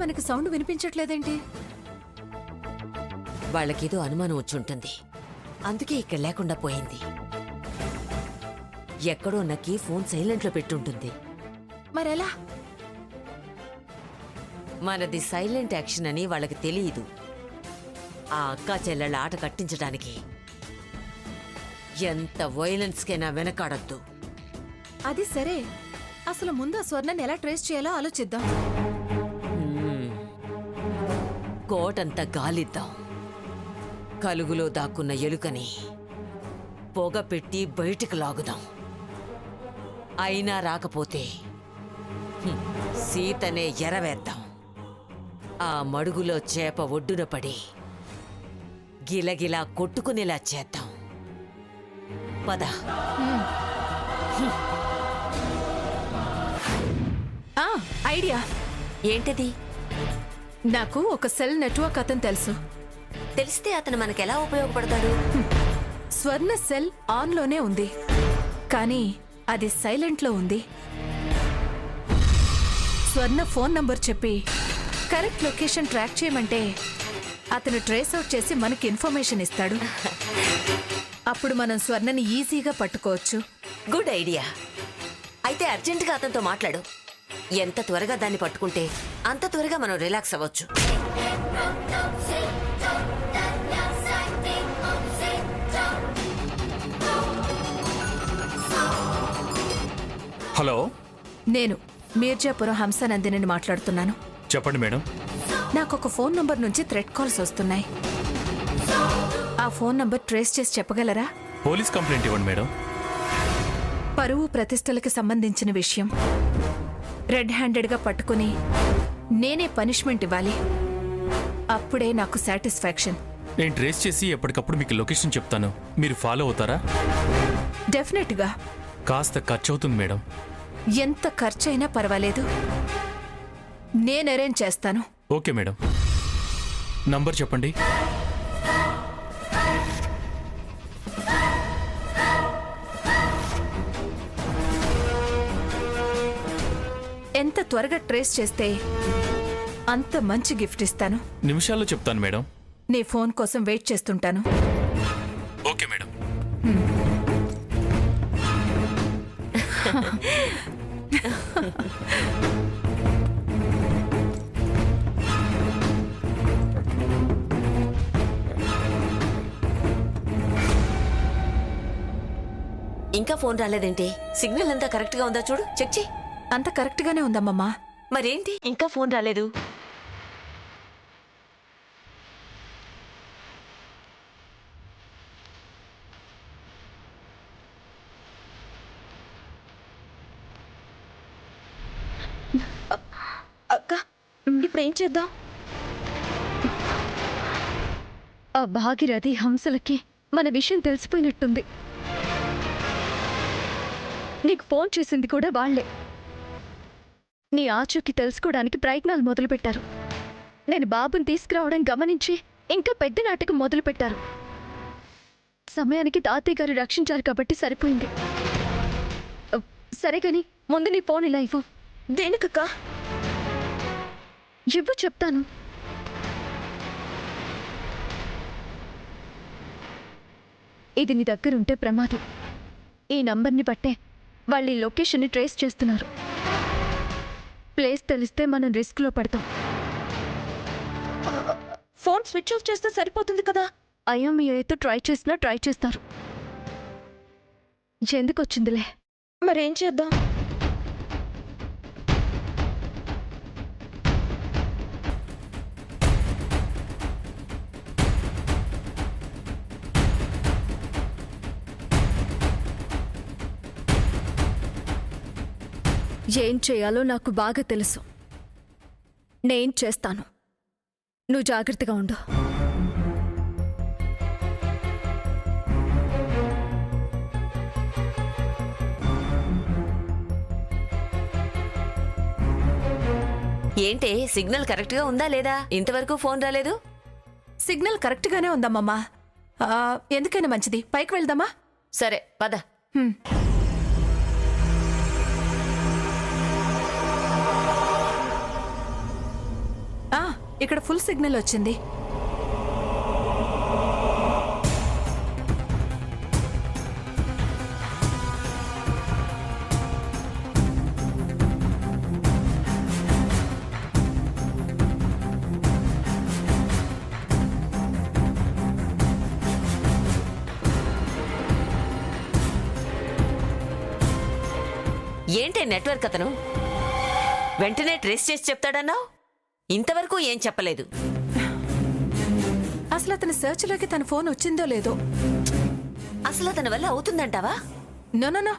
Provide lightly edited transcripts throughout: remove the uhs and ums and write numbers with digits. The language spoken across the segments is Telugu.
మనకి సౌండ్ వినిపించట్లేదేంటి? వాళ్ళకేదో అనుమానం వచ్చుంటుంది, అందుకే ఇక్కడ లేకుండా పోయింది. ఎక్కడో నక్కి ఫోన్ సైలెంట్లో పెట్టుంటుంది. మరెలా? మనది సైలెంట్ యాక్షన్ అని వాళ్ళకి తెలియదు. ఆ అక్కా చెల్లెళ్ళ ఆట కట్టించడానికి ఎంత వైలెన్స్కైనా వెనకాడద్దు. అది సరే, అసలు ముందు ఆ స్వర్ణని ఎలా ట్రేస్ చేయాలో ఆలోచిద్దాం. కోటంతా గాలిద్దాం. కలుగులో దాక్కున్న ఎలుకని పొగ పెట్టి బయటికి లాగుదాం. అయినా రాకపోతే సీతనే ఎరవేద్దాం. ఆ మడుగులో చేప ఒడ్డున పడి గిలగిలా కొట్టుకునేలా చేద్దాం. పద. ఐడియా ఏంటది? నాకు ఒక సెల్ నెట్వర్క్ అతను తెలుసు. తెలిస్తే అతను మనకెలా ఉపయోగపడతాడు? స్వర్ణ సెల్ ఆన్లోనే ఉంది, కానీ అది సైలెంట్లో ఉంది. స్వర్ణ ఫోన్ నంబర్ చెప్పి కరెక్ట్ లొకేషన్ ట్రాక్ చేయమంటే అతను ట్రేస్ అవుట్ చేసి మనకి ఇన్ఫర్మేషన్ ఇస్తాడు. అప్పుడు మనం స్వర్ణని ఈజీగా పట్టుకోవచ్చు. Good idea. అయితే అర్జెంటుగా అతనితో మాట్లాడు. ఎంత త్వరగా దాన్ని పట్టుకుంటే అంత త్వరగా మనం రిలాక్స్ అవ్వచ్చు. హలో, నేను మీర్జాపురం హంసనందిని మాట్లాడుతున్నాను. చెప్పండి మేడం. నాకు ఒక ఫోన్ నంబర్ నుంచి థ్రెట్ కాల్స్ వస్తున్నాయి. ఆ ఫోన్ నంబర్ ట్రేస్ చేసి చెప్పగలరా? పోలీస్ కంప్లైంట్ ఇవ్వండి మేడం. పరువు ప్రతిష్టలకి సంబంధించిన విషయం. రెడ్ హ్యాండెడ్గా పట్టుకుని నేనే పనిష్మెంట్ ఇవ్వాలి. అప్పుడే నాకు సాటిస్ఫాక్షన్. నేను ట్రేస్ చేసి ఎప్పటికప్పుడు మీకు లొకేషన్ చెప్తాను. మీరు ఫాలో అవుతారా? డెఫినెట్గా. కాస్త ఖర్చు అవుతుంది మేడం. ఎంత ఖర్చైనా పర్వాలేదు, నేను అరేంజ్ చేస్తాను. Okay madam. నంబర్ చెప్పండి. ఎంత త్వరగా ట్రేస్ చేస్తే అంత మంచి గిఫ్ట్ ఇస్తాను. నిమిషాల్లో చెప్తాను మేడం. నీ ఫోన్ కోసం వెయిట్ చేస్తుంటాను. Okay madam. ఇంకా ఫోన్ రాలేదేంటి? సిగ్నల్ అంతా కరెక్ట్ గా ఉందా చూడు, చెక్ చేయి. అంత కరెక్ట్ గానే ఉందమ్మమ్మా. మరేంటి ఇంకా ఫోన్ రాలేదు? అక్క, ఇప్పుడు ఏం చేద్దాం? ఆ భాగీరథి హంసలకి మన విషయం తెలిసిపోయినట్టుంది. నీకు ఫోన్ చేసింది కూడా వాళ్లే. నీ ఆచూకీ తెలుసుకోవడానికి ప్రయత్నాలు మొదలుపెట్టారు. నేను బాబుని తీసుకురావడం గమనించి ఇంకా పెద్ద నాటకం మొదలుపెట్టారు. సమయానికి తాతయ్య గారు రక్షించారు కాబట్టి సరిపోయింది. సరే కాని ముందు నీ ఫోన్ ఇలా ఇవ్వు. దేనికక్క? ఇవ్వు చెప్తాను. ఇది నీ దగ్గరుంటే ప్రమాదం. ఈ నంబర్ని బట్టే వాళ్ళు ఈ లొకేషన్ని ట్రేస్ చేస్తున్నారు. ప్లేస్ తెలిస్తే మనం రిస్క్లో పడతాం. ఫోన్ స్విచ్ ఆఫ్ చేస్తే సరిపోతుంది కదా. ఐఎంఈఐతో ట్రై చేసినా ట్రై చేస్తారు. ఎందుకు వచ్చిందిలే. మరేం చేద్దాం? ఏం చేయాలో నాకు బాగా తెలుసు. నేను చేస్తాను. నువ్వు జాగ్రత్తగా ఉండు. ఏంటే, సిగ్నల్ కరెక్ట్ గా ఉందా లేదా? ఇంతవరకు ఫోన్ రాలేదు. సిగ్నల్ కరెక్ట్ గానే ఉందమ్మమ్మా. ఎందుకైనా మంచిది, పైకి వెళ్దామా? సరే పద. ఇక్కడ ఫుల్ సిగ్నల్ వచ్చింది. ఏంటి నెట్వర్క్ అతను వెంటనే ట్రేస్ చేసి చెప్తాడన్నావు, ఇంతవరకు ఏం చెప్పలేదు. అసలు అతని సెర్చ్ లోకి తన ఫోన్ వచ్చిందో లేదో. అసలు అతని వల్ల అవుతుందంటావా? నో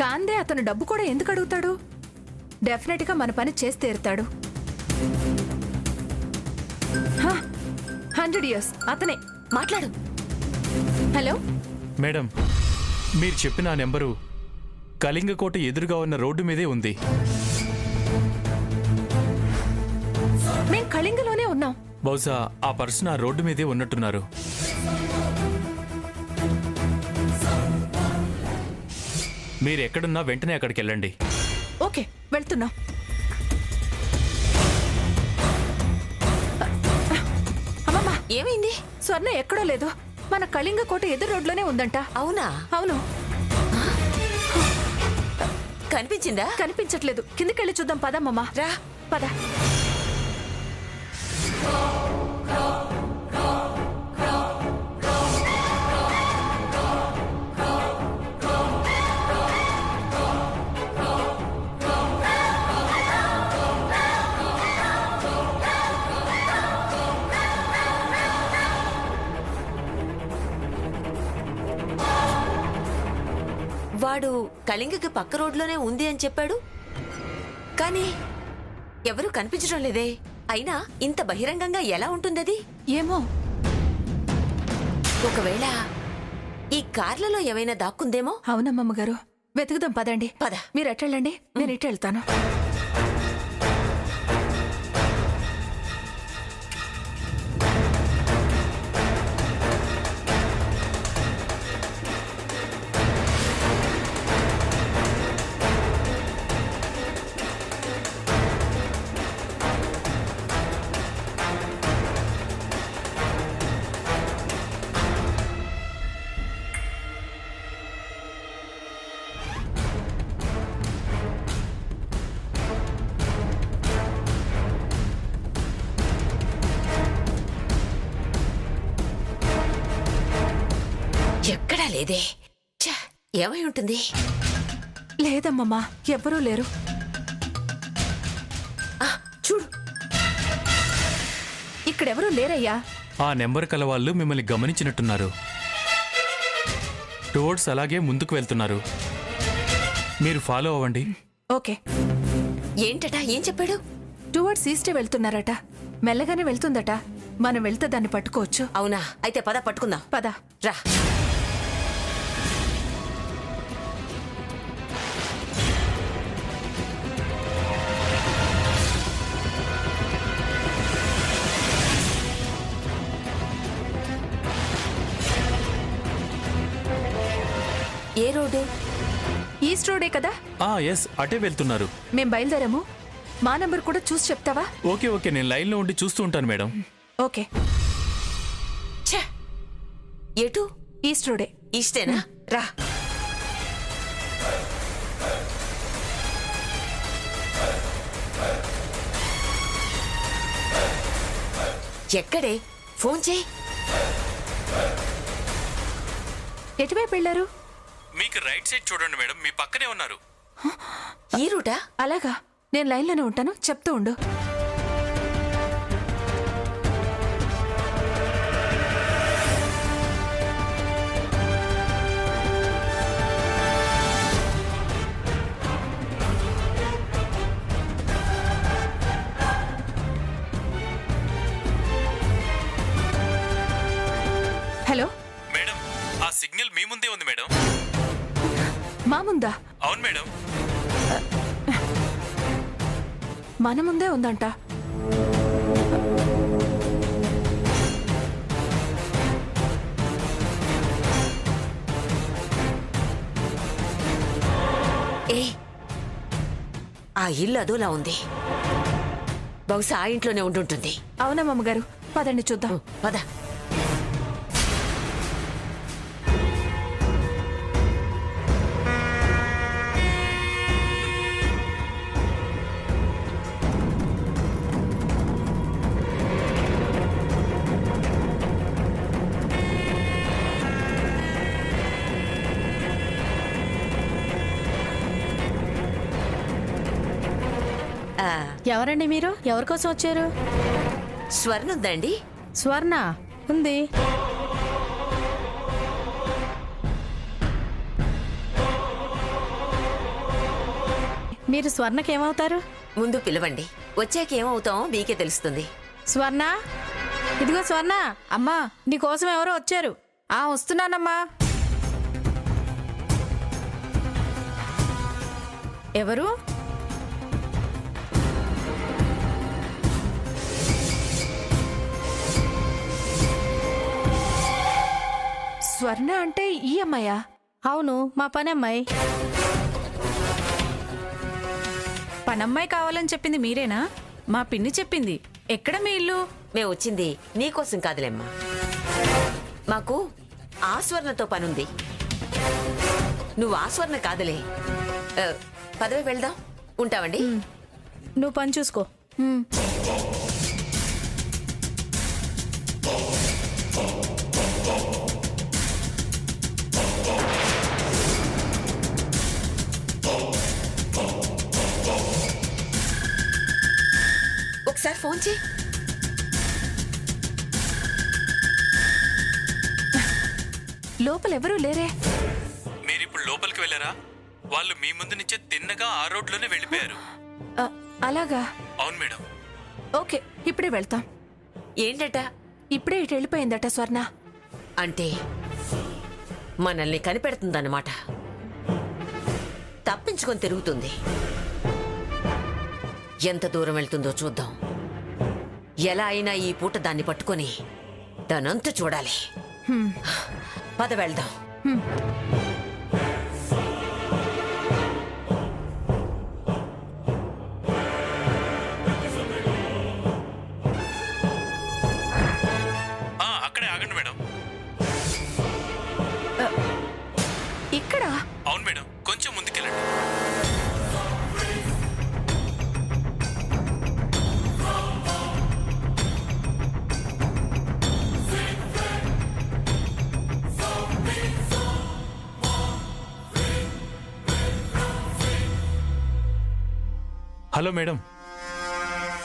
కాందే అతను డబ్బు కూడా ఎందుకు అడుగుతాడు? డెఫినెట్ గా మన పని చేసి తీరుతాడు. 100 years అతనే. మాట్లాడు. హలో మేడం, మీరు చెప్పిన ఆ నెంబరు కళింగకోట ఎదురుగా ఉన్న రోడ్డు మీదే ఉంది. మేం కళింగలోనే ఉన్నాం. బహుశా ఆ పర్సన్ ఆ రోడ్డు మీదే ఉన్నట్టున్నారు. మీరు ఎక్కడున్నా వెంటనే అక్కడికి వెళ్ళండి. ఓకే, వెళ్తున్నాం. అమ్మమ్మా, ఏమైంది? స్వర్ణ ఎక్కడో లేదు. మన కళింగ కోట ఎదురు రోడ్లోనే ఉందంట. అవునా? అవును. కనిపించిందా? కనిపించట్లేదు. కిందకెళ్ళి చూద్దాం పదమ్మమ్మా. రా. పద. వాడు కళింగకి పక్క రోడ్లోనే ఉంది అని చెప్పాడు, కానీ ఎవరూ కనిపించడం లేదే. అయినా ఇంత బహిరంగంగా ఎలా ఉంటుందది? ఏమో. ఒకవేళ ఈ కార్లలో ఏమైనా దాక్కుందేమో. అవునమ్మమ్మ గారు, వెతుకుదాం పదండి. పద. మీరు ఎట్టెళ్ళండి, నేను ఇటు వెళ్తాను. ఎక్కడా లేదే. ఛ, ఏమై ఉంటుంది? లేదమ్మమ్మా, ఎవ్వరూ లేరు. ఆ, చూడు. ఇక్కడెవరూ లేరయ్యా. ఆ నెంబర్ కల వాళ్ళు మిమ్మల్ని గమనించినట్టున్నారు. టువర్డ్స్ అలాగే ముందుకు వెళ్తున్నారు. మీరు ఫాలో అవ్వండి. ఓకే. ఏంటట? ఏం చెప్పాడు? టువర్డ్స్ ఈస్టే వెళ్తున్నారట. మెల్లగానే వెళ్తుందట. మనం వెళ్తే దాన్ని పట్టుకోవచ్చు. అవునా? అయితే పద, పట్టుకుందాం. పద. రా. ఏ రోడ్డు? ఈస్ట్ రోడే కదా. ఎస్, అటే వెళ్తున్నారు. మేం బయలుదేరాము. మా నంబర్ కూడా చూసి చెప్తావా? ఓకే, నేను లైన్లో ఉండి చూస్తూ ఉంటాను మేడం. ఓకే. ఛ, ఎటు? ఈస్ట్ రోడే. ఇష్టేనా? రా. ఎక్కడే? ఫోన్ చేయి. ఎటువైపు వెళ్ళారు? మీకు రైట్ సైడ్ చూడండి మేడం, మీ పక్కనే ఉన్నారు. ఈ రూటా? అలాగా, నేను లైన్లోనే ఉంటాను, చెప్తూ ఉండు. హలో మేడం, ఆ సిగ్నల్ మీ ముందే ఉంది మేడం. మా ముందా? అవును మేడం. మన ముందే ఉందంట. ఏ, ఆ ఇల్లు అదోలా ఉంది. బహుశా ఆ ఇంట్లోనే ఉండుంటుంది. అవునా మామగారు, పదండి చూద్దాం. పద. ఆ, ఎవరండి మీరు? ఎవరి కోసం వచ్చారు? స్వర్ణ ఉందండి? స్వర్ణ ఉంది. మీరు స్వర్ణకి ఏమవుతారు? ముందు పిలవండి, వచ్చాక ఏమవుతామో మీకే తెలుస్తుంది. స్వర్ణ, ఇదిగో స్వర్ణ. అమ్మా, నీకోసం ఎవరో వచ్చారు. వస్తున్నానమ్మా. ఎవరు? స్వర్ణ అంటే ఈ అమ్మాయా? అవును, మా పని అమ్మాయి. పనమ్మాయి కావాలని చెప్పింది మీరేనా? మా పిన్ని చెప్పింది. ఎక్కడ మీ ఇల్లు? మేము వచ్చింది నీకోసం కాదులేమ్మా, మాకు ఆ స్వర్ణతో పనుంది. నువ్వు ఆ స్వర్ణ కాదులే. పదవి వెళ్దాం. ఉంటావండి. నువ్వు పని చూసుకో. ఒకసారి ఫోన్ చేయి. లోపలెవరూ లేరే. మీరిప్పుడు లోపలికి వెళ్ళారా? వాళ్ళు మీ ముందు నుంచే తిన్నగా ఆ రోడ్లోనే వెళ్ళిపోయారు. ఆ, అలాగా? అవును మేడం. ఓకే, ఇప్పుడే వెళ్తాం. ఏంటట? ఇప్పుడే ఇటు వెళ్ళిపోయిందట స్వర్ణ. అంటే మనల్ని కనిపెడుతుందన్నమాట. తప్పించుకొని తిరుగుతుంది. ఎంత దూరం వెళ్తుందో చూద్దాం. ఎలా అయినా ఈ పూట దాన్ని పట్టుకొని దానంతా చూడాలి. పద వెళ్దాం. అక్కడే ఆగండి మేడం. ఇక్కడ? అవును మేడం, కొంచెం ముందుకెళ్ళండి. హలో మేడం,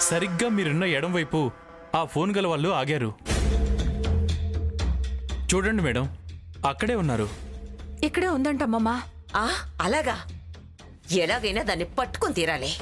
సరిగ్గా మీరున్న ఎడం వైపు ఆ ఫోన్ గల వాళ్ళు ఆగారు. చూడండి మేడం, అక్కడే ఉన్నారు. ఇక్కడే ఉందంటమ్మమ్మా. అలాగా? ఎలాగైనా దాన్ని పట్టుకొని తీరాలి.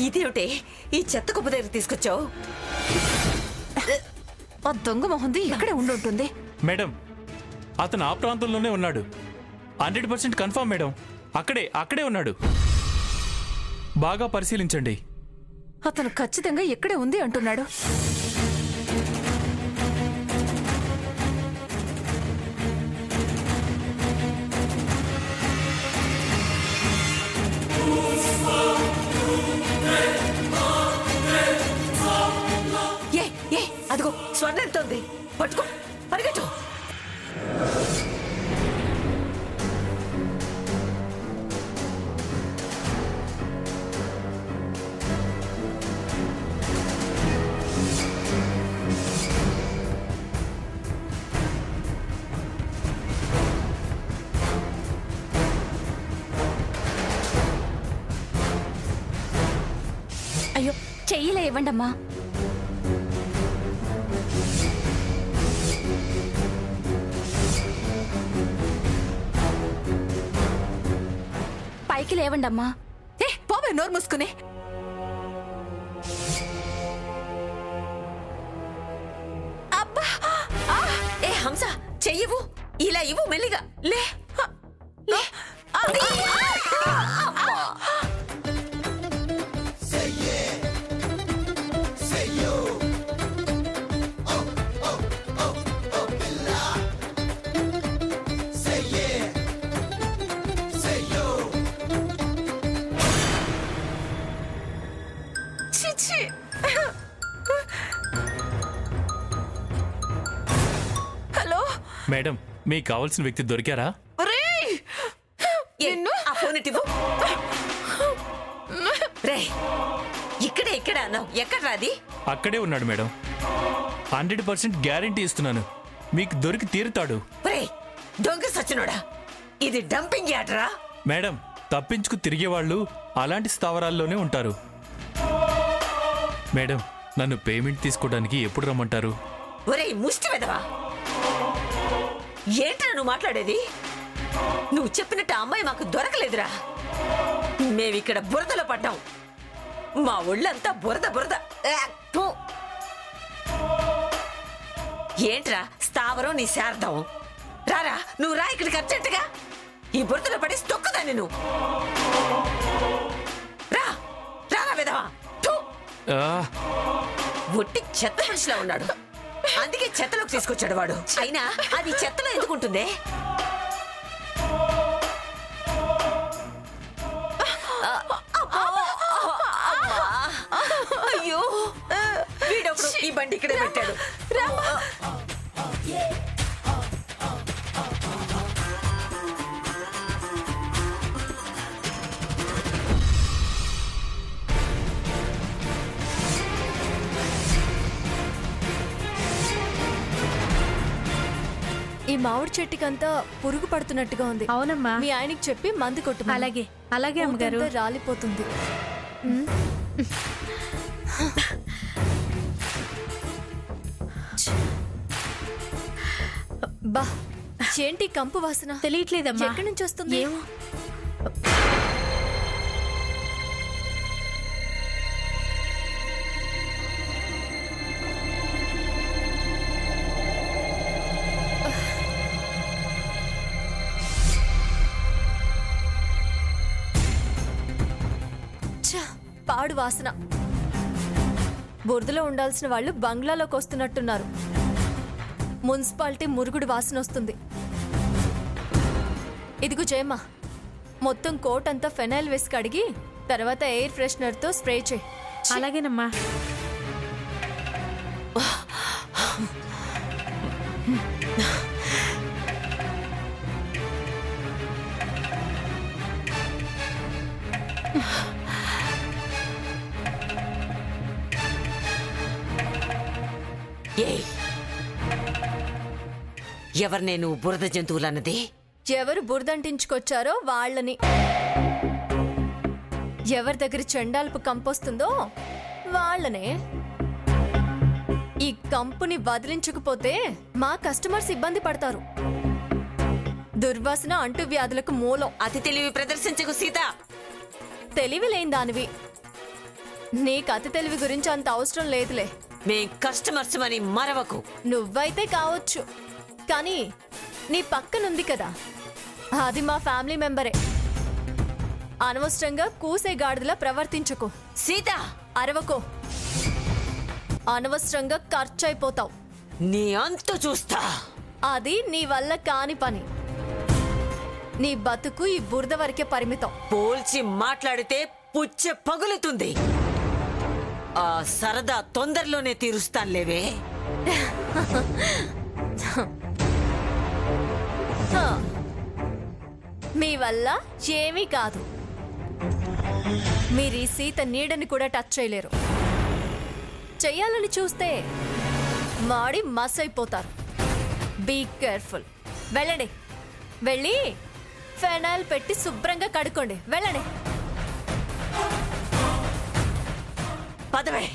ఇదేమిటే ఈ చెత్త కుప్ప దగ్గర తీసుకొచ్చావు? ఆ దొంగ మొహంది ఇక్కడే ఉండుంటుంది. మేడం, అతను ఆ ప్రాంతంలోనే ఉన్నాడు. 100% కన్ఫర్మ్ మేడం. అక్కడే ఉన్నాడు. బాగా పరిశీలించండి. అతను ఖచ్చితంగా ఇక్కడే ఉంది అంటున్నాడు. అదిగో స్వర్ణ వెళ్తోంది. పట్టుకో, పరిగెట్టు. అయ్యో, చెయ్యిలే ఇవ్వండమ్మా. పైకి లేవండమ్మా. ఏ పోవే నోరు మూసుకుని. అబ్బా ఆ! ఏ హంస చెయ్యవు, ఇలా ఇవ్వు మెల్లిగా. లే లే. చిచి. హలో మేడం మీకు కావాల్సిన వ్యక్తి దొరికారా? ఒరేయ్! ఏ, ఆ ఫోన్ ఇవ్వు. రే ఇక్కడ అన్నావు, ఎక్కడ రాది? అక్కడే ఉన్నాడు మేడం. 100% గ్యారంటీ ఇస్తున్నాను, మీకు దొరికి తీరుతాడు. రే దొంగ సచ్చినోడా, ఇది డంపింగ్ యార్డ్రా. మేడం తప్పించుకు తిరిగేవాళ్ళు అలాంటి స్థావరాల్లోనే ఉంటారు. మేడం నన్ను పేమెంట్ తీసుకోవడానికి ఎప్పుడు రమ్మంటారు? ఒరేయ్ ముష్టి వెదవా, ఏంట్రా నువ్వు మాట్లాడేది? నువ్వు చెప్పినట్టు ఆ అమ్మాయి మాకు దొరకలేదురా. మేమిక్కడ బురదలో పడ్డాం. మా ఒళ్ళంతా బురద బురద. థూ. ఏంట్రా స్థావరం నీ శారదం? రారా నువ్వు రా ఇక్కడికి అర్జెంటుగా. ఈ బురదలో పడి తొక్కుదా నేను. రా రారా వెదవా. థూ. ఆ, ఒట్టి చెత్త మనిషిలా ఉన్నాడు, అందుకే చెత్తలోకి తీసుకొచ్చాడు వాడు. అయినా అది చెత్తలో ఎందుకుంటుంది? అయ్యో వీడొకడు ఈ బండి ఇక్కడే పెట్టాడు. ఈ మామిడి చెట్టుకంతా పురుగు పడుతున్నట్టుగా ఉంది. అవునమ్మా. మీ ఆయనకి చెప్పి మందు కొట్టు. అలాగే అలాగే అమ్మగారు. ఊరంతా రాలిపోతుంది. బా ఏంటి కంపు వాసన? తెలియట్లేదమ్మా. ఎక్కడి నుంచి వస్తుంది? ఏమో. ఛ, పాడు వాసన. బురదలో ఉండాల్సిన వాళ్ళు బంగ్లాలోకి వస్తున్నట్టున్నారు. మున్సిపాలిటీ మురుగుడు వాసన వస్తుంది. ఇదిగో జయమ్మ, మొత్తం కోట్ అంతా ఫెనైల్ వేసి కడిగి తర్వాత ఎయిర్ ఫ్రెషనర్తో స్ప్రే చేయి. అలాగేనమ్మా. ఏయ్, ఎవరు నేను బురద జంతువులన్నది? ఎవరు బురదంటించుకొచ్చారో వాళ్ళని, ఎవరి దగ్గర చెండాల్పు కంపొస్తుందో వాళ్ళనే. ఈ కంపుని వదిలించకపోతే మా కస్టమర్స్ ఇబ్బంది పడతారు. దుర్వాసన అంటువ్యాధులకు మూలం. అతి తెలివి ప్రదర్శించకు సీత. తెలివి లేని దానివి. నీకు అతి తెలివి గురించి అంత అవసరం లేదులే. మేం కస్టమర్స్ అని మరవకు. నువ్వైతే కావచ్చు, కానీ నీ పక్కనుంది కదా, అది మా ఫ్యామిలీ మెంబరే. అనవసరంగా కూసే గాడిదలా ప్రవర్తించకు. సీత అరవకో, అనవసరంగా ఖర్చు అయిపోతావు. నీ అంతు చూస్తా. అది నీ వల్ల కాని పని. నీ బతుకు ఈ బురద వరకే పరిమితం. పోల్చి మాట్లాడితే పుచ్చె పగులుతుంది. ఆ సరదా తొందరలోనే తీరుస్తానులేవే. హ, మీ వల్ల ఏమీ కాదు. మీరు ఈ సీత నీడని కూడా టచ్ చేయలేరు. చెయ్యాలని చూస్తే మాడి మస్ అయిపోతారు. Be careful. వెళ్ళండి, వెళ్ళి ఫెనాయిల్ పెట్టి శుభ్రంగా కడుక్కోండి. వెళ్ళండి. పదవే.